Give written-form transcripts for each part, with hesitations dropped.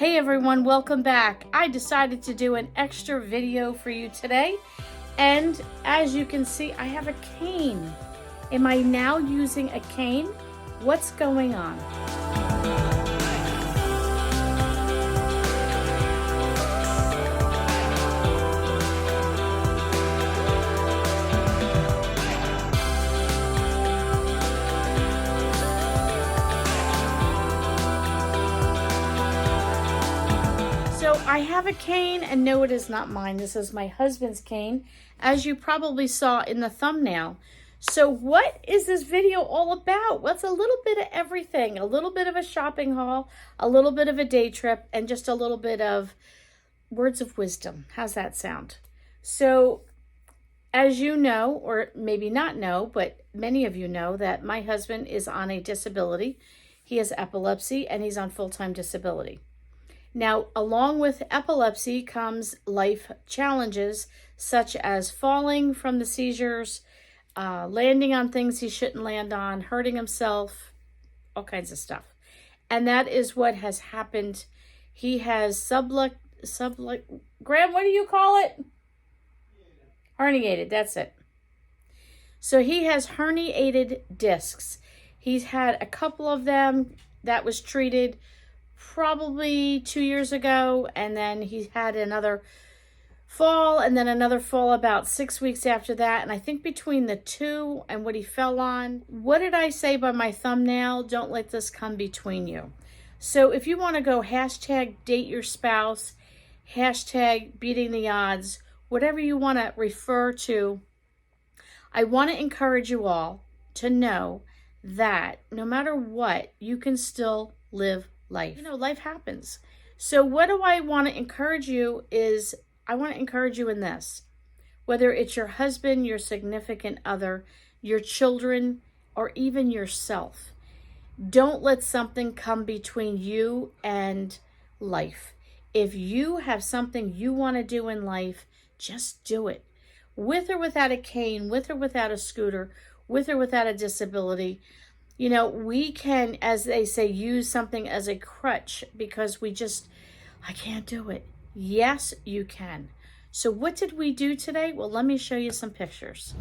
Hey everyone, welcome back. I decided to do an extra video for you today, and as you can see, I have a cane. Am I now using a cane? What's going on? So I have a cane, and no, it is not mine. This is my husband's cane, as you probably saw in the thumbnail. So what is this video all about? Well, it's a little bit of everything. A little bit of a shopping haul, a little bit of a day trip, and just a little bit of words of wisdom. How's that sound? So as you know, or maybe not know, but many of you know that my husband is on a disability. He has epilepsy and he's on full-time disability. Now, along with epilepsy comes life challenges such as falling from the seizures, landing on things he shouldn't land on, hurting himself, all kinds of stuff. And that is what has happened. He has Graeme, what do you call it? Herniated, that's it. So he has herniated discs. He's had a couple of them that was treated probably 2 years ago, and then he had another fall, and then another fall about 6 weeks after that. And I think between the two and what he fell on, what did I say by my thumbnail? Don't let this come between you. So if you want to go hashtag date your spouse, hashtag beating the odds, whatever you want to refer to, I want to encourage you all to know that no matter what, you can still live life. You know, life happens. So what do I want to encourage you is, I want to encourage you in this. Whether it's your husband, your significant other, your children, or even yourself, don't let something come between you and life. If you have something you want to do in life, just do it. With or without a cane, with or without a scooter, with or without a disability. You know, we can, as they say, use something as a crutch because I can't do it. Yes, you can. So what did we do today? Well, let me show you some pictures.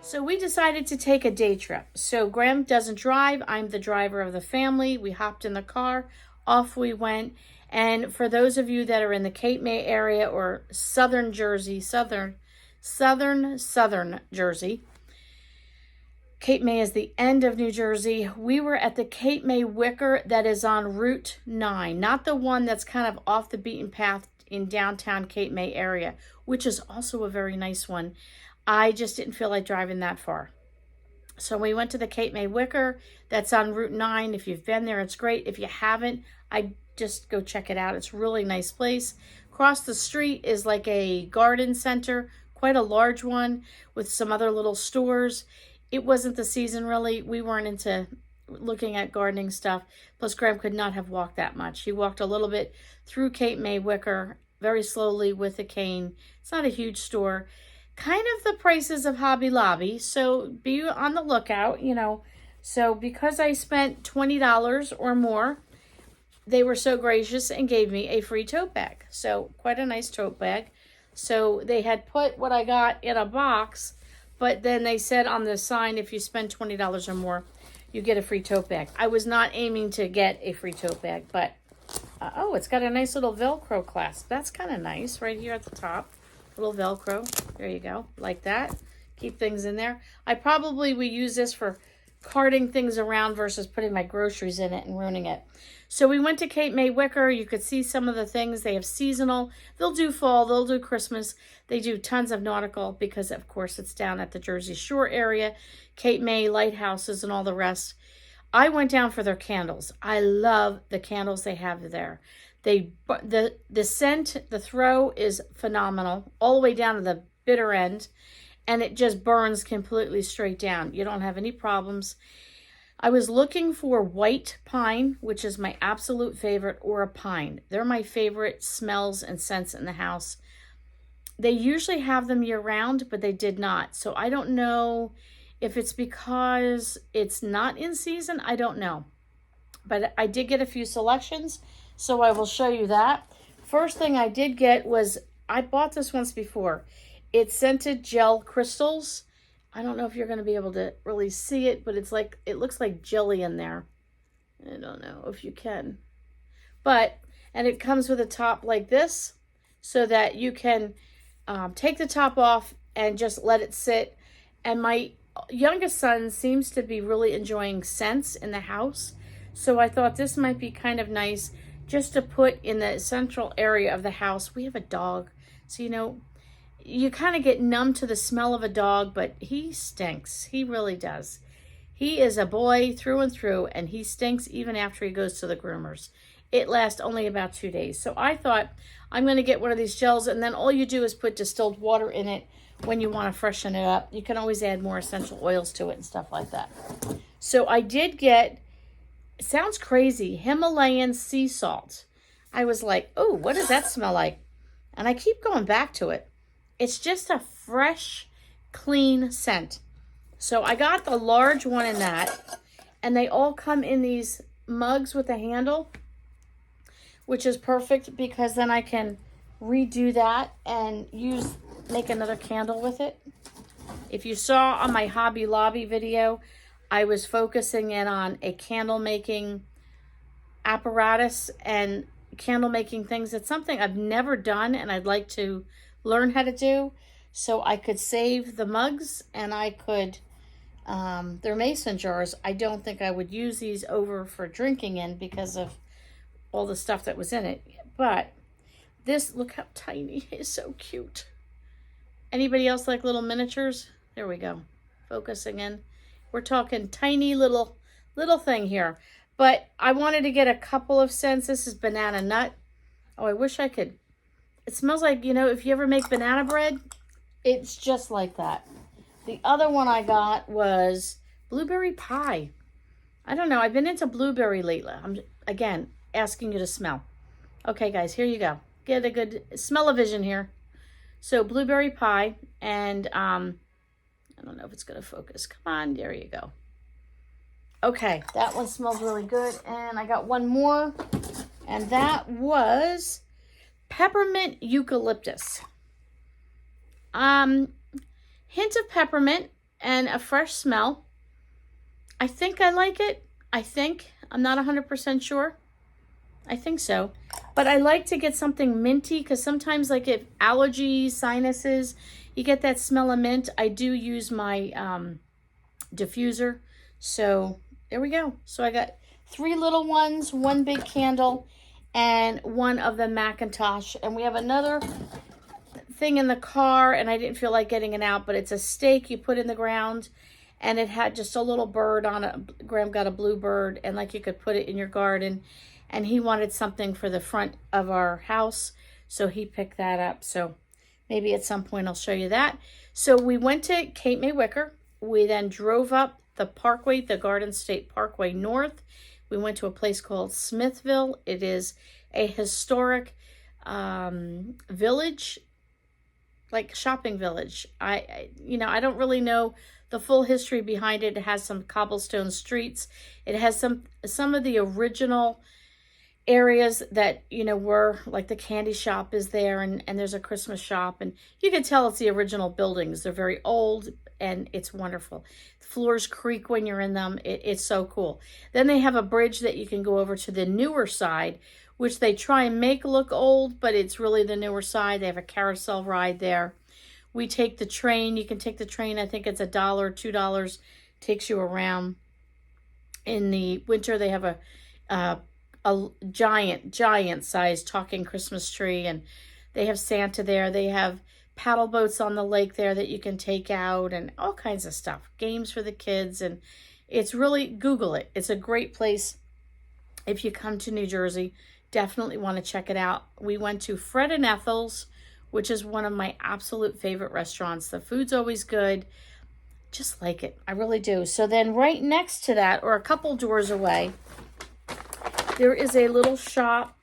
So we decided to take a day trip. So Graeme doesn't drive. I'm the driver of the family. We hopped in the car. Off we went. And for those of you that are in the Cape May area or southern Jersey, southern Jersey, Cape May is the end of New Jersey. We were at the Cape May Wicker that is on Route 9, not the one that's kind of off the beaten path in downtown Cape May area, which is also a very nice one. I just didn't feel like driving that far. So we went to the Cape May Wicker that's on Route 9. If you've been there, it's great. If you haven't, I just go check it out. It's a really nice place. Across the street is like a garden center, quite a large one with some other little stores. It wasn't the season really. We weren't into looking at gardening stuff. Plus Graeme could not have walked that much. He walked a little bit through Cape May Wicker very slowly with a cane. It's not a huge store. Kind of the prices of Hobby Lobby. So be on the lookout, you know. So because I spent $20 or more, they were so gracious and gave me a free tote bag. So quite a nice tote bag. So they had put what I got in a box, but then they said on the sign, if you spend $20 or more, you get a free tote bag. I was not aiming to get a free tote bag, but, oh, it's got a nice little Velcro clasp. That's kind of nice right here at the top. Little Velcro. There you go. Like that. Keep things in there. I probably would use this for carting things around versus putting my groceries in it and ruining it. So we went to Cape May Wicker. You could see some of the things. They have seasonal. They'll do fall. They'll do Christmas. They do tons of nautical because, of course, it's down at the Jersey Shore area. Cape May, lighthouses, and all the rest. I went down for their candles. I love the candles they have there. The scent, the throw is phenomenal. All the way down to the bitter end. And it just burns completely straight down. You don't have any problems. I was looking for white pine, which is my absolute favorite, or a pine. They're my favorite smells and scents in the house. They usually have them year round, but they did not. So I don't know if it's because it's not in season. I don't know. But I did get a few selections, so I will show you that. First thing I did get was, I bought this once before. It's scented gel crystals. I don't know if you're going to be able to really see it, but it's like, it looks like jelly in there. I don't know if you can. But, and it comes with a top like this so that you can take the top off and just let it sit. And my youngest son seems to be really enjoying scents in the house. So I thought this might be kind of nice just to put in the central area of the house. We have a dog. So, you know, you kind of get numb to the smell of a dog, but he stinks. He really does. He is a boy through and through, and he stinks even after he goes to the groomers. It lasts only about 2 days. So I thought I'm going to get one of these gels, and then all you do is put distilled water in it when you want to freshen it up. You can always add more essential oils to it and stuff like that. So I did get, it sounds crazy, Himalayan sea salt. I was like, oh, what does that smell like? And I keep going back to it. It's just a fresh, clean scent. So I got the large one in that, and they all come in these mugs with a handle, which is perfect because then I can redo that and make another candle with it. If you saw on my Hobby Lobby video, I was focusing in on a candle making apparatus and candle making things. It's something I've never done and I'd like to learn how to do, so I could save the mugs and I could, they're mason jars. I don't think I would use these over for drinking in because of all the stuff that was in it. But this, look how tiny, it's so cute. Anybody else like little miniatures? There we go, focusing in. We're talking tiny little thing here. But I wanted to get a couple of scents. This is banana nut. Oh, I wish I could. It smells like, you know, if you ever make banana bread, it's just like that. The other one I got was blueberry pie. I don't know. I've been into blueberry lately. I'm, again, asking you to smell. Okay, guys, here you go. Get a good smell-o-vision here. So blueberry pie, and I don't know if it's going to focus. Come on, there you go. Okay, that one smells really good. And I got one more, and that was peppermint eucalyptus. Hint of peppermint and a fresh smell. I think I like it. I'm not 100% sure. I think so. But I like to get something minty because sometimes, like, if allergies, sinuses, you get that smell of mint. I do use my diffuser. So there we go. So I got 3 little ones, 1 big candle, and 1 of the Macintosh. And we have another thing in the car, and I didn't feel like getting it out, but it's a stake you put in the ground, and it had just a little bird on it. Graeme got a blue bird, and like you could put it in your garden, and he wanted something for the front of our house, so he picked that up. So maybe at some point I'll show you that. So we went to Cape May Wicker. We then drove up the Parkway, the Garden State Parkway North. We went to a place called Smithville. It is a historic village, like shopping village. I don't really know the full history behind it. It has some cobblestone streets. It has some of the original areas that, were like the candy shop is there, and there's a Christmas shop, and you can tell it's the original buildings. They're very old, and it's wonderful. The floors creak when you're in them. It's so cool. Then they have a bridge that you can go over to the newer side, which they try and make look old, but it's really the newer side. They have a carousel ride there. We take the train. You can take the train. I think it's $1, $2, takes you around. In the winter, they have a giant size talking Christmas tree, and they have Santa there. They have paddle boats on the lake there that you can take out, and all kinds of stuff. Games for the kids, and it's really, Google it. It's a great place if you come to New Jersey. Definitely want to check it out. We went to Fred and Ethel's, which is one of my absolute favorite restaurants. The food's always good. Just like it. I really do. So then right next to that, or a couple doors away, there is a little shop,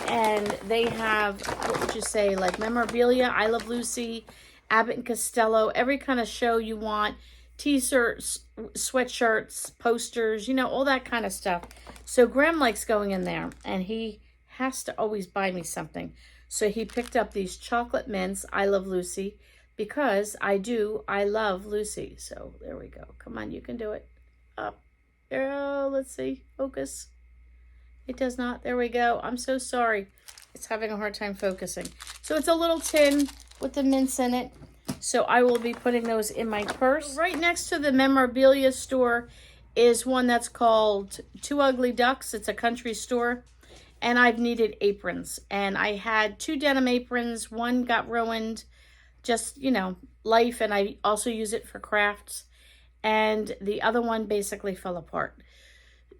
and they have, what would you say, like memorabilia, I Love Lucy, Abbott and Costello, every kind of show you want, t-shirts, sweatshirts, posters, all that kind of stuff. So Graeme likes going in there, and he has to always buy me something. So he picked up these chocolate mints, I Love Lucy, because I love Lucy. So there we go. Come on, you can do it. Up. Oh, let's see. Focus. It does not. There we go. I'm so sorry. It's having a hard time focusing. So it's a little tin with the mints in it. So I will be putting those in my purse. Right next to the memorabilia store is one that's called Two Ugly Ducks. It's a country store. And I've needed aprons. And I had 2 denim aprons. One got ruined. Just, life. And I also use it for crafts. And the other one basically fell apart.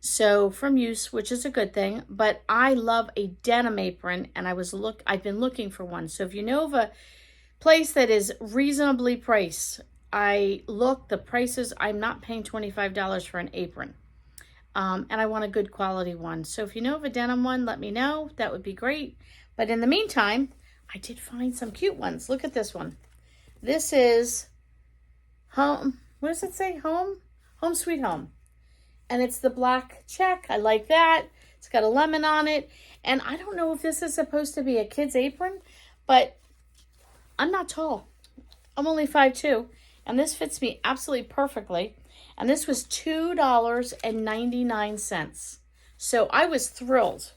So from use, which is a good thing, but I love a denim apron, and I've been looking for one. So if you know of a place that is reasonably priced, the prices, I'm not paying $25 for an apron. And I want a good quality one. So if you know of a denim one, let me know. That would be great. But in the meantime, I did find some cute ones. Look at this one. This is Home, what does it say? Home Sweet Home. And it's the black check. I like that. It's got a lemon on it. And I don't know if this is supposed to be a kid's apron, but I'm not tall. I'm only 5'2", and this fits me absolutely perfectly. And this was $2.99. So I was thrilled.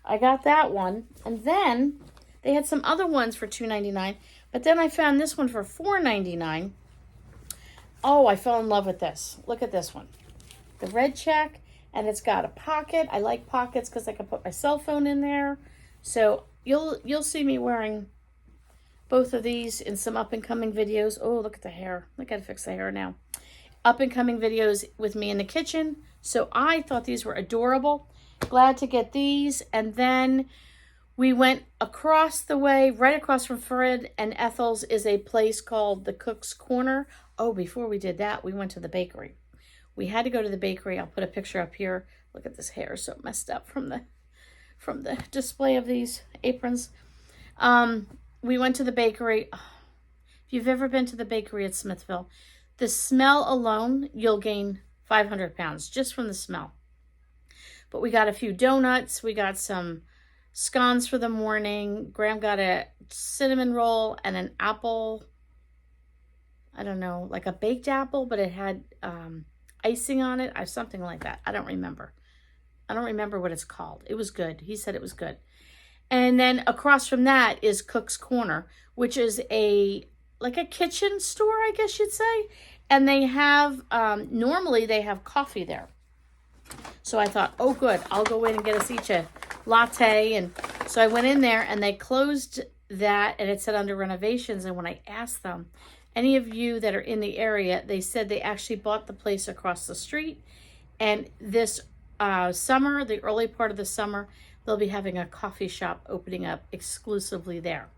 I got that one. And then they had some other ones for $2.99, but then I found this one for $4.99. Oh, I fell in love with this. Look at this one. The red check, and it's got a pocket. I like pockets because I can put my cell phone in there. So you'll see me wearing both of these in some up-and-coming videos. Oh, look at the hair. I gotta fix the hair now. Up-and-coming videos with me in the kitchen. So I thought these were adorable. Glad to get these. And then we went across the way, right across from Fred and Ethel's is a place called the Cook's Corner. Oh, before we did that, we went to the bakery. We had to go to the bakery. I'll put a picture up here. Look at this hair, so messed up from the display of these aprons. We went to the bakery. Oh, if you've ever been to the bakery at Smithville, the smell alone, you'll gain 500 pounds just from the smell. But we got a few donuts. We got some scones for the morning. Graeme got a cinnamon roll and an apple. I don't know, like a baked apple, but it had icing on it, or something like that. I don't remember what it's called. It was good. He said it was good. And then across from that is Cook's Corner, which is like a kitchen store, I guess you'd say. And they have, normally they have coffee there. So I thought, oh good, I'll go in and get us each a latte. And so I went in there and they closed that and it said under renovations. And when I asked them, any of you that are in the area, they said they actually bought the place across the street. And this summer, the early part of the summer, they'll be having a coffee shop opening up exclusively there.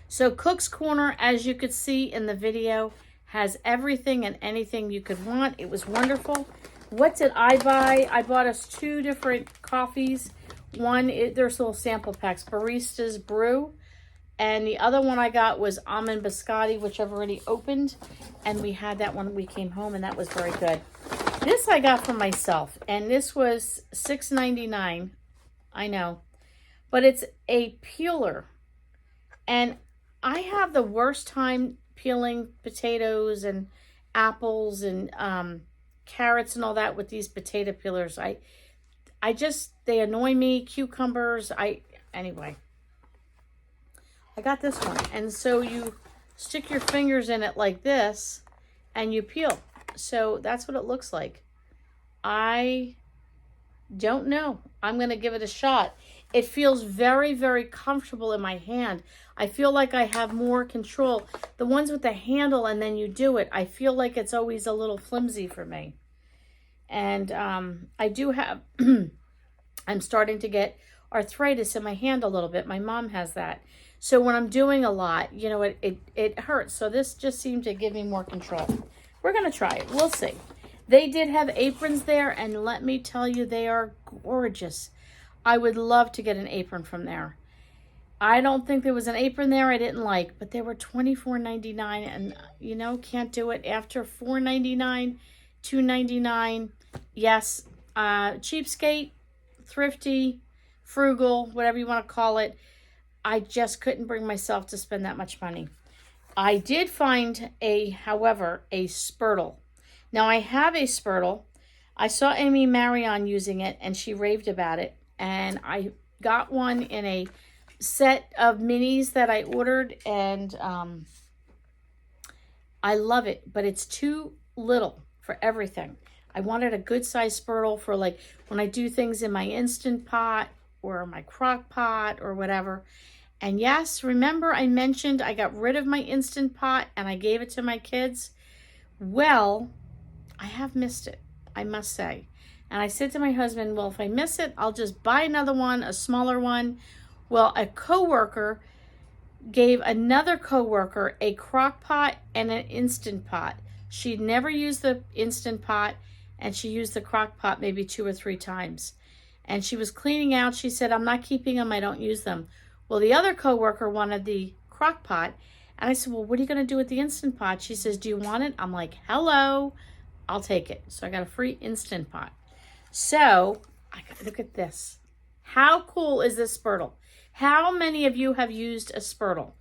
So Cook's Corner, as you could see in the video, has everything and anything you could want. It was wonderful. What did I buy? I bought us 2 different coffees. One, there's little sample packs, Barista's Brew. And the other one I got was Almond Biscotti, which I've already opened. And we had that when we came home, and that was very good. This I got for myself, and this was $6.99. I know. But it's a peeler. And I have the worst time peeling potatoes and apples and carrots and all that with these potato peelers. They annoy me. Cucumbers. Anyway. I got this one. And so you stick your fingers in it like this and you peel. So that's what it looks like. I don't know. I'm going to give it a shot. It feels very, very comfortable in my hand. I feel like I have more control. The ones with the handle and then you do it, I feel like it's always a little flimsy for me. And I do have, I'm starting to get arthritis in my hand a little bit. My mom has that. So when I'm doing a lot, you know, it hurts. So this just seemed to give me more control. We're going to try it. We'll see. They did have aprons there, and let me tell you, they are gorgeous. I would love to get an apron from there. I don't think there was an apron there I didn't like, but they were $24.99, and, you know, can't do it. After $4.99, $2.99, yes, cheapskate, thrifty, frugal, whatever you want to call it. I just couldn't bring myself to spend that much money. I did find, however, a Spurtle. Now, I have a Spurtle. I saw Amy Marion using it, and she raved about it. And I got one in a set of minis that I ordered, and I love it. But it's too little for everything. I wanted a good-sized Spurtle for, like, when I do things in my Instant Pot or my crock pot or whatever. And yes, remember I mentioned I got rid of my Instant Pot and I gave it to my kids? Well, I have missed it, I must say. And I said to my husband, well, if I miss it, I'll just buy another one, a smaller one. Well, a coworker gave another coworker a crock pot and an Instant Pot. She'd never used the Instant Pot, and she used the crock pot maybe 2 or 3 times. And she was cleaning out. She said, I'm not keeping them. I don't use them. Well, the other coworker wanted the crock pot. And I said, well, what are you going to do with the Instant Pot? She says, do you want it? I'm like, hello, I'll take it. So I got a free Instant Pot. So I got to look at this. How cool is this Spurtle? How many of you have used a Spurtle?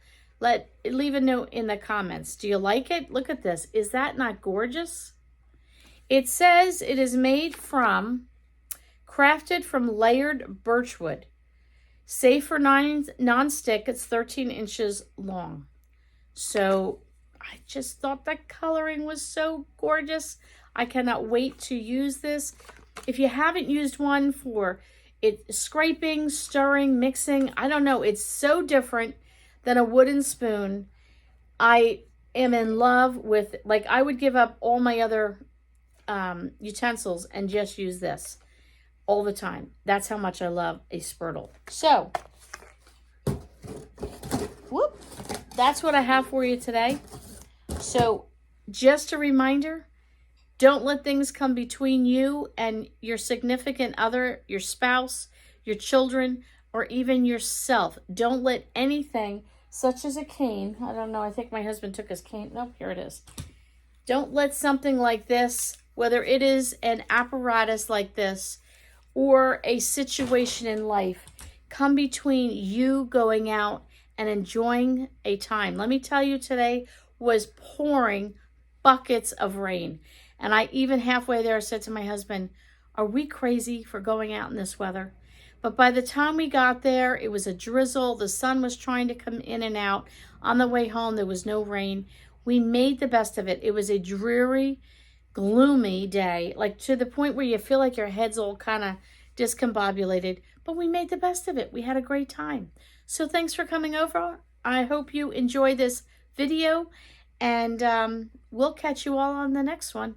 Leave a note in the comments. Do you like it? Look at this. Is that not gorgeous? It says it is crafted from layered birchwood. Safe for non-stick. It's 13 inches long. So I just thought that coloring was so gorgeous. I cannot wait to use this. If you haven't used one for scraping, stirring, mixing, I don't know. It's so different than a wooden spoon. I am in love with, like, I would give up all my other utensils and just use this all the time. That's how much I love a Spurtle. So, that's what I have for you today. So, just a reminder, don't let things come between you and your significant other, your spouse, your children, or even yourself. Don't let anything such as a cane, I don't know, I think my husband took his cane. Nope, here it is. Don't let something like this, whether it is an apparatus like this or a situation in life, come between you going out and enjoying a time. Let me tell you, today was pouring buckets of rain. And I even halfway there said to my husband, are we crazy for going out in this weather? But by the time we got there, it was a drizzle. The sun was trying to come in and out. On the way home, there was no rain. We made the best of it. It was a dreary, gloomy day, like to the point where you feel like your head's all kind of discombobulated, but we made the best of it. We had a great time. So thanks for coming over. I hope you enjoy this video, and we'll catch you all on the next one.